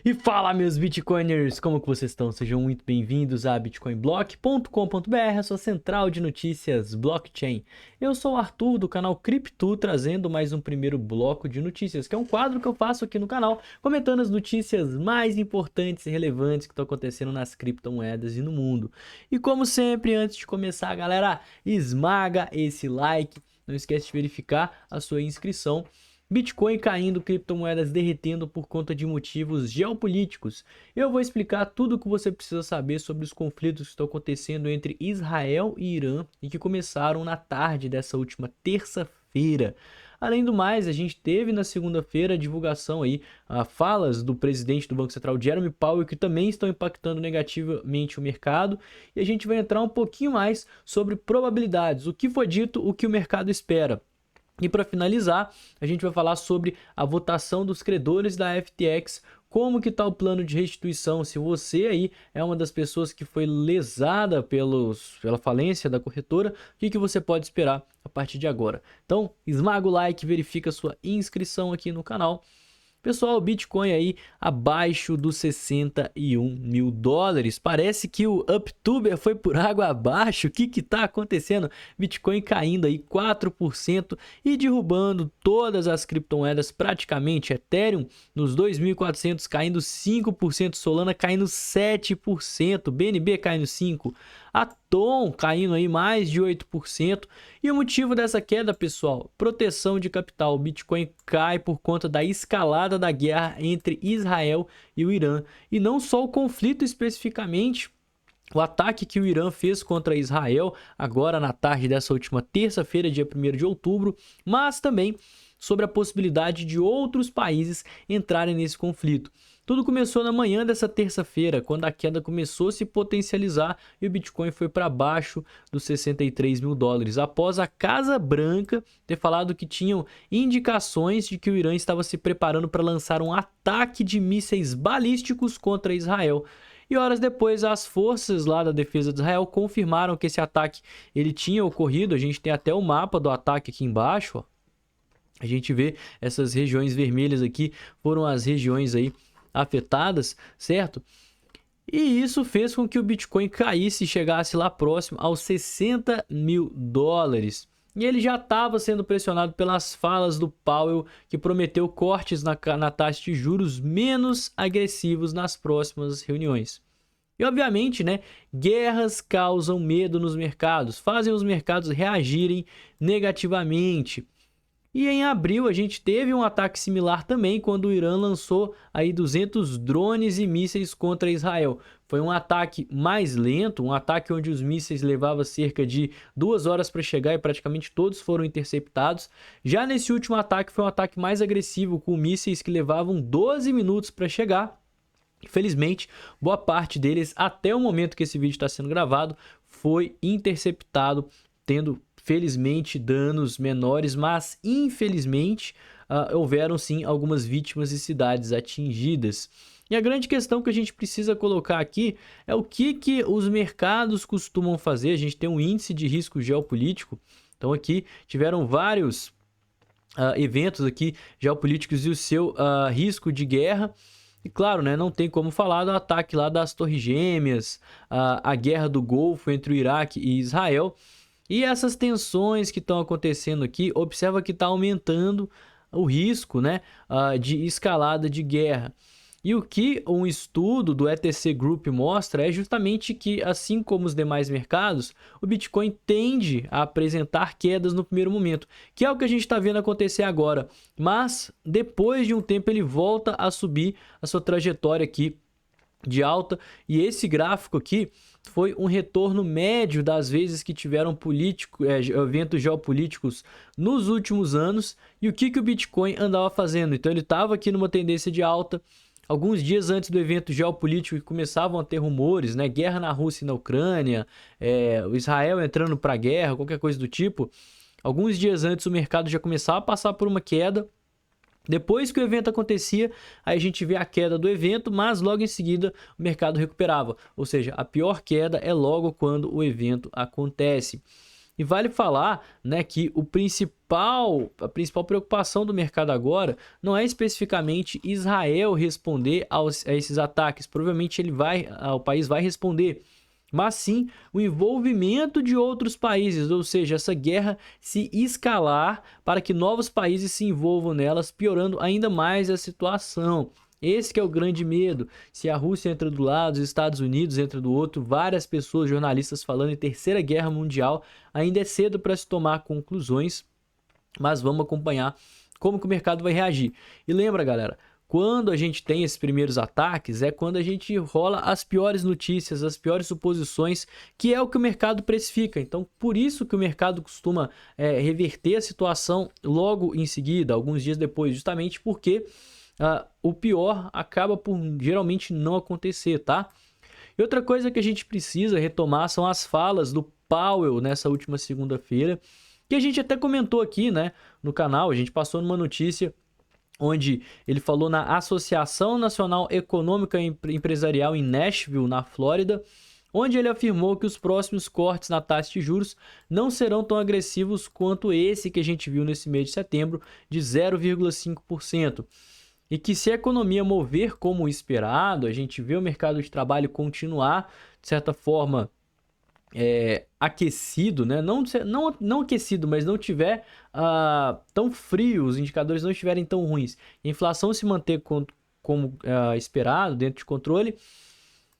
E fala, meus Bitcoiners, como que vocês estão? Sejam muito bem-vindos a bitcoinblock.com.br, a sua central de notícias blockchain. Eu sou o Arthur, do canal Cripto, trazendo mais um primeiro bloco de notícias, que é um quadro que eu faço aqui no canal, comentando as notícias mais importantes e relevantes que estão acontecendo nas criptomoedas e no mundo. E como sempre, antes de começar, galera, esmaga esse like, não esquece de verificar a sua inscrição. Bitcoin caindo, criptomoedas derretendo por conta de motivos geopolíticos. Eu vou explicar tudo o que você precisa saber sobre os conflitos que estão acontecendo entre Israel e Irã e que começaram na tarde dessa última terça-feira. Além do mais, a gente teve na segunda-feira a divulgação aí, falas do presidente do Banco Central, Jerome Powell, que também estão impactando negativamente o mercado. E a gente vai entrar um pouquinho mais sobre probabilidades, o que foi dito, o que o mercado espera. E para finalizar, a gente vai falar sobre a votação dos credores da FTX, como que está o plano de restituição, se você aí é uma das pessoas que foi lesada pela falência da corretora, o que você pode esperar a partir de agora. Então, esmaga o like, verifica a sua inscrição aqui no canal. Pessoal, o Bitcoin aí abaixo dos 61 mil dólares. Parece que o UpTuber foi por água abaixo. O que está acontecendo? Bitcoin caindo aí 4% e derrubando todas as criptomoedas praticamente. Ethereum nos 2.400 caindo 5%, Solana caindo 7%, BNB caindo 5%. A Tom caindo aí mais de 8%. E o motivo dessa queda, pessoal, proteção de capital. O Bitcoin cai por conta da escalada da guerra entre Israel e o Irã. E não só o conflito especificamente, o ataque que o Irã fez contra Israel agora na tarde dessa última terça-feira, dia 1º de outubro, mas também sobre a possibilidade de outros países entrarem nesse conflito. Tudo começou na manhã dessa terça-feira, quando a queda começou a se potencializar e o Bitcoin foi para baixo dos 63 mil dólares, após a Casa Branca ter falado que tinham indicações de que o Irã estava se preparando para lançar um ataque de mísseis balísticos contra Israel. E horas depois, as forças lá da defesa de Israel confirmaram que esse ataque ele tinha ocorrido. A gente tem até o mapa do ataque aqui embaixo, ó. A gente vê essas regiões vermelhas aqui, foram as regiões aí afetadas, certo? E isso fez com que o Bitcoin caísse e chegasse lá próximo aos 60 mil dólares. E ele já estava sendo pressionado pelas falas do Powell, que prometeu cortes na taxa de juros menos agressivos nas próximas reuniões. E obviamente, né, guerras causam medo nos mercados, fazem os mercados reagirem negativamente. E em abril a gente teve um ataque similar também, quando o Irã lançou aí 200 drones e mísseis contra Israel. Foi um ataque mais lento, um ataque onde os mísseis levavam cerca de 2 horas para chegar e praticamente todos foram interceptados. Já nesse último ataque foi um ataque mais agressivo, com mísseis que levavam 12 minutos para chegar. Infelizmente, boa parte deles, até o momento que esse vídeo está sendo gravado, foi interceptado, tendo felizmente danos menores, mas infelizmente houveram sim algumas vítimas e cidades atingidas. E a grande questão que a gente precisa colocar aqui é o que os mercados costumam fazer. A gente tem um índice de risco geopolítico, então aqui tiveram vários eventos aqui geopolíticos e o seu risco de guerra. E claro, né, não tem como falar do ataque lá das Torres Gêmeas, a guerra do Golfo entre o Iraque e Israel. E essas tensões que estão acontecendo aqui, observa que está aumentando o risco, né, de escalada de guerra. E o que um estudo do ETC Group mostra é justamente que, assim como os demais mercados, o Bitcoin tende a apresentar quedas no primeiro momento, que é o que a gente está vendo acontecer agora. Mas depois de um tempo ele volta a subir a sua trajetória aqui de alta, e esse gráfico aqui foi um retorno médio das vezes que tiveram eventos geopolíticos nos últimos anos. E o que o Bitcoin andava fazendo? Então ele estava aqui numa tendência de alta. Alguns dias antes do evento geopolítico que começavam a ter rumores, né? Guerra na Rússia e na Ucrânia, o Israel entrando para a guerra, qualquer coisa do tipo. Alguns dias antes o mercado já começava a passar por uma queda. Depois que o evento acontecia, aí a gente vê a queda do evento, mas logo em seguida o mercado recuperava. Ou seja, a pior queda é logo quando o evento acontece. E vale falar, né, que a principal preocupação do mercado agora não é especificamente Israel responder a esses ataques. Provavelmente o país vai responder, mas sim o envolvimento de outros países, ou seja, essa guerra se escalar para que novos países se envolvam nelas, piorando ainda mais a situação. Esse que é o grande medo. Se a Rússia entra do lado, os Estados Unidos entra do outro, várias pessoas, jornalistas falando em terceira guerra mundial, ainda é cedo para se tomar conclusões, mas vamos acompanhar como que o mercado vai reagir. E lembra, galera, quando a gente tem esses primeiros ataques, é quando a gente rola as piores notícias, as piores suposições, que é o que o mercado precifica. Então, por isso que o mercado costuma reverter a situação logo em seguida, alguns dias depois, justamente porque o pior acaba por geralmente não acontecer, tá? E outra coisa que a gente precisa retomar são as falas do Powell nessa última segunda-feira, que a gente até comentou aqui, né, no canal. A gente passou numa notícia onde ele falou na Associação Nacional Econômica e Empresarial em Nashville, na Flórida, onde ele afirmou que os próximos cortes na taxa de juros não serão tão agressivos quanto esse que a gente viu nesse mês de setembro, de 0,5%. E que se a economia mover como esperado, a gente vê o mercado de trabalho continuar, de certa forma, aquecido, né? Não aquecido, mas não tiver tão frio, os indicadores não estiverem tão ruins, a inflação se manter como esperado, dentro de controle,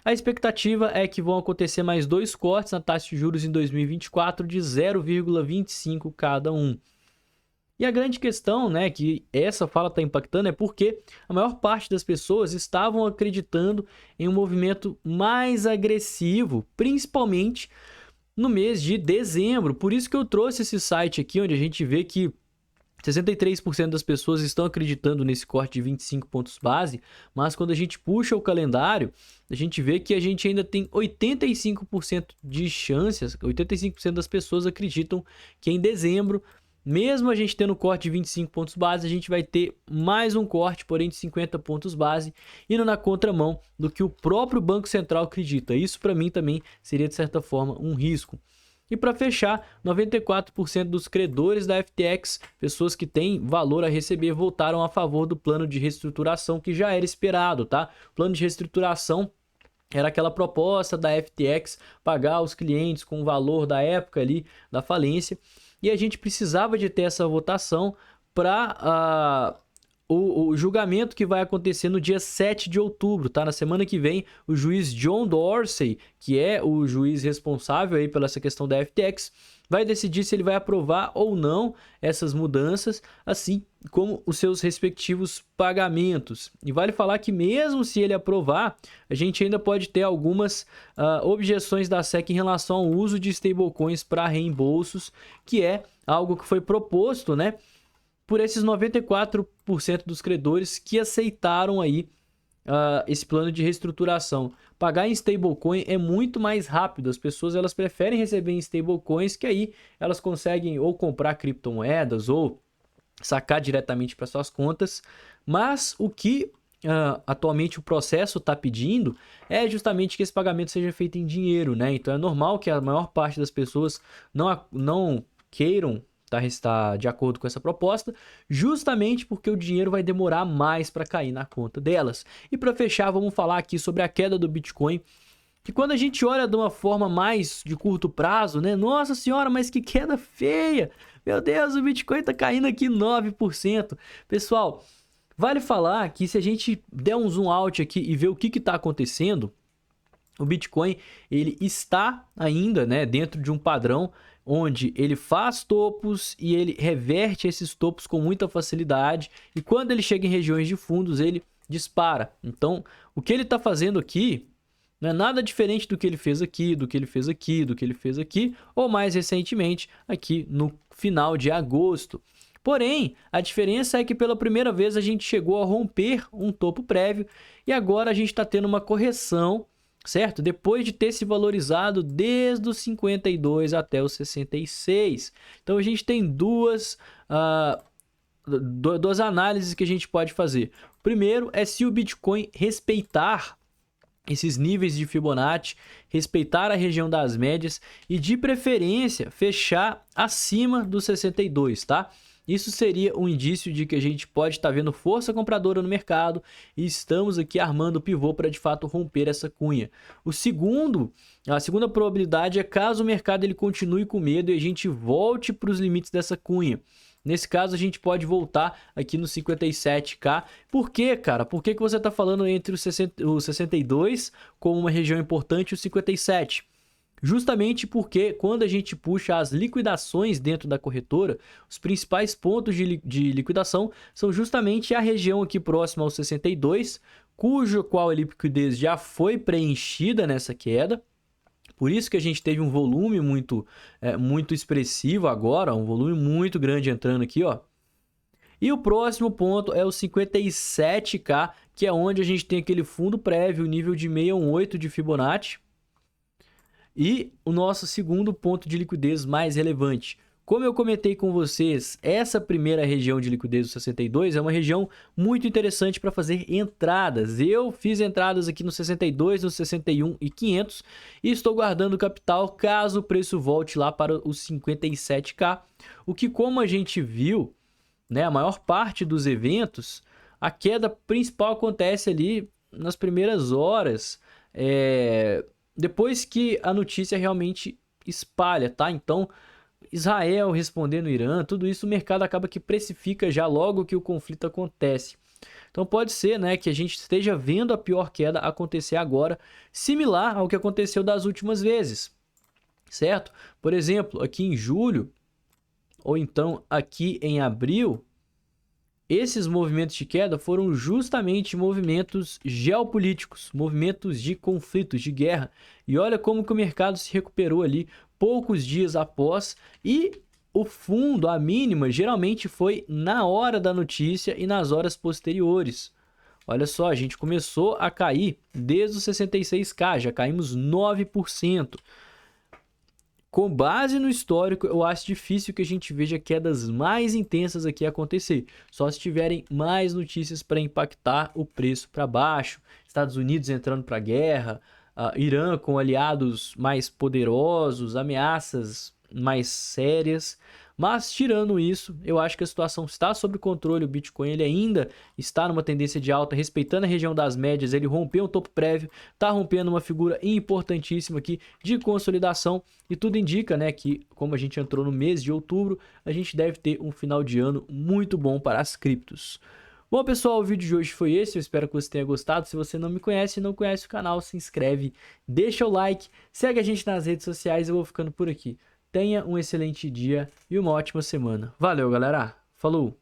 a expectativa é que vão acontecer mais 2 cortes na taxa de juros em 2024 de 0,25 cada um. E a grande questão, né, que essa fala está impactando é porque a maior parte das pessoas estavam acreditando em um movimento mais agressivo, principalmente no mês de dezembro. Por isso que eu trouxe esse site aqui, onde a gente vê que 63% das pessoas estão acreditando nesse corte de 25 pontos base, mas quando a gente puxa o calendário, a gente vê que a gente ainda tem 85% de chances, 85% das pessoas acreditam que em dezembro, mesmo a gente tendo corte de 25 pontos base, a gente vai ter mais um corte, porém de 50 pontos base, indo na contramão do que o próprio Banco Central acredita. Isso para mim também seria de certa forma um risco. E para fechar, 94% dos credores da FTX, pessoas que têm valor a receber, votaram a favor do plano de reestruturação que já era esperado, tá? O plano de reestruturação era aquela proposta da FTX pagar os clientes com o valor da época ali da falência. E a gente precisava de ter essa votação para o julgamento que vai acontecer no dia 7 de outubro, tá? Na semana que vem, o juiz John Dorsey, que é o juiz responsável aí pela essa questão da FTX, vai decidir se ele vai aprovar ou não essas mudanças, assim como os seus respectivos pagamentos. E vale falar que mesmo se ele aprovar, a gente ainda pode ter algumas objeções da SEC em relação ao uso de stablecoins para reembolsos, que é algo que foi proposto, né, por esses 94% dos credores que aceitaram aí esse plano de reestruturação. Pagar em stablecoin é muito mais rápido. As pessoas elas preferem receber em stablecoins, que aí elas conseguem ou comprar criptomoedas ou sacar diretamente para suas contas. Mas o que atualmente o processo está pedindo é justamente que esse pagamento seja feito em dinheiro, né? Então é normal que a maior parte das pessoas não queiram está de acordo com essa proposta, justamente porque o dinheiro vai demorar mais para cair na conta delas. E para fechar, vamos falar aqui sobre a queda do Bitcoin, que quando a gente olha de uma forma mais de curto prazo, né? Nossa senhora, mas que queda feia! Meu Deus, o Bitcoin tá caindo aqui 9%. Pessoal, vale falar que se a gente der um zoom out aqui e ver o que está acontecendo, o Bitcoin ele está ainda, né, dentro de um padrão onde ele faz topos e ele reverte esses topos com muita facilidade, e quando ele chega em regiões de fundos ele dispara. Então o que ele está fazendo aqui não é nada diferente do que ele fez aqui, do que ele fez aqui, do que ele fez aqui, ou mais recentemente aqui no final de agosto. Porém, a diferença é que pela primeira vez a gente chegou a romper um topo prévio e agora a gente está tendo uma correção, certo? Depois de ter se valorizado desde os 52 até os 66. Então a gente tem duas análises que a gente pode fazer. Primeiro é se o Bitcoin respeitar esses níveis de Fibonacci, respeitar a região das médias e, de preferência, fechar acima dos 62, tá? Isso seria um indício de que a gente pode estar vendo força compradora no mercado e estamos aqui armando o pivô para de fato romper essa cunha. A segunda probabilidade é caso o mercado ele continue com medo e a gente volte para os limites dessa cunha. Nesse caso, a gente pode voltar aqui no 57K. Por quê, cara? Por que você está falando entre o 62 como uma região importante e o 57? Justamente porque quando a gente puxa as liquidações dentro da corretora, os principais pontos de liquidação são justamente a região aqui próxima ao 62, qual a liquidez já foi preenchida nessa queda. Por isso que a gente teve um volume muito expressivo agora, um volume muito grande entrando aqui, ó. E o próximo ponto é o 57K, que é onde a gente tem aquele fundo prévio, nível de 618 de Fibonacci. E o nosso segundo ponto de liquidez mais relevante. Como eu comentei com vocês, essa primeira região de liquidez do 62 é uma região muito interessante para fazer entradas. Eu fiz entradas aqui no 62, no 61 e 500 e estou guardando capital caso o preço volte lá para os 57K. O que, como a gente viu, né, a maior parte dos eventos, a queda principal acontece ali nas primeiras horas, depois que a notícia realmente espalha, tá? Então, Israel respondendo o Irã, tudo isso o mercado acaba que precifica já logo que o conflito acontece. Então pode ser, né, que a gente esteja vendo a pior queda acontecer agora, similar ao que aconteceu das últimas vezes, certo? Por exemplo, aqui em julho, ou então aqui em abril, esses movimentos de queda foram justamente movimentos geopolíticos, movimentos de conflitos, de guerra. E olha como que o mercado se recuperou ali poucos dias após, e o fundo, a mínima, geralmente foi na hora da notícia e nas horas posteriores. Olha só, a gente começou a cair desde os 66K, já caímos 9%. Com base no histórico, eu acho difícil que a gente veja quedas mais intensas aqui acontecer. Só se tiverem mais notícias para impactar o preço para baixo. Estados Unidos entrando para a guerra, Irã com aliados mais poderosos, ameaças mais sérias. Mas tirando isso, eu acho que a situação está sob controle. O Bitcoin ele ainda está numa tendência de alta, respeitando a região das médias. Ele rompeu um topo prévio, está rompendo uma figura importantíssima aqui de consolidação. E tudo indica, né, que como a gente entrou no mês de outubro, a gente deve ter um final de ano muito bom para as criptos. Bom, pessoal, o vídeo de hoje foi esse. Eu espero que você tenha gostado. Se você não me conhece e não conhece o canal, se inscreve, deixa o like, segue a gente nas redes sociais. Eu vou ficando por aqui. Tenha um excelente dia e uma ótima semana. Valeu, galera. Falou!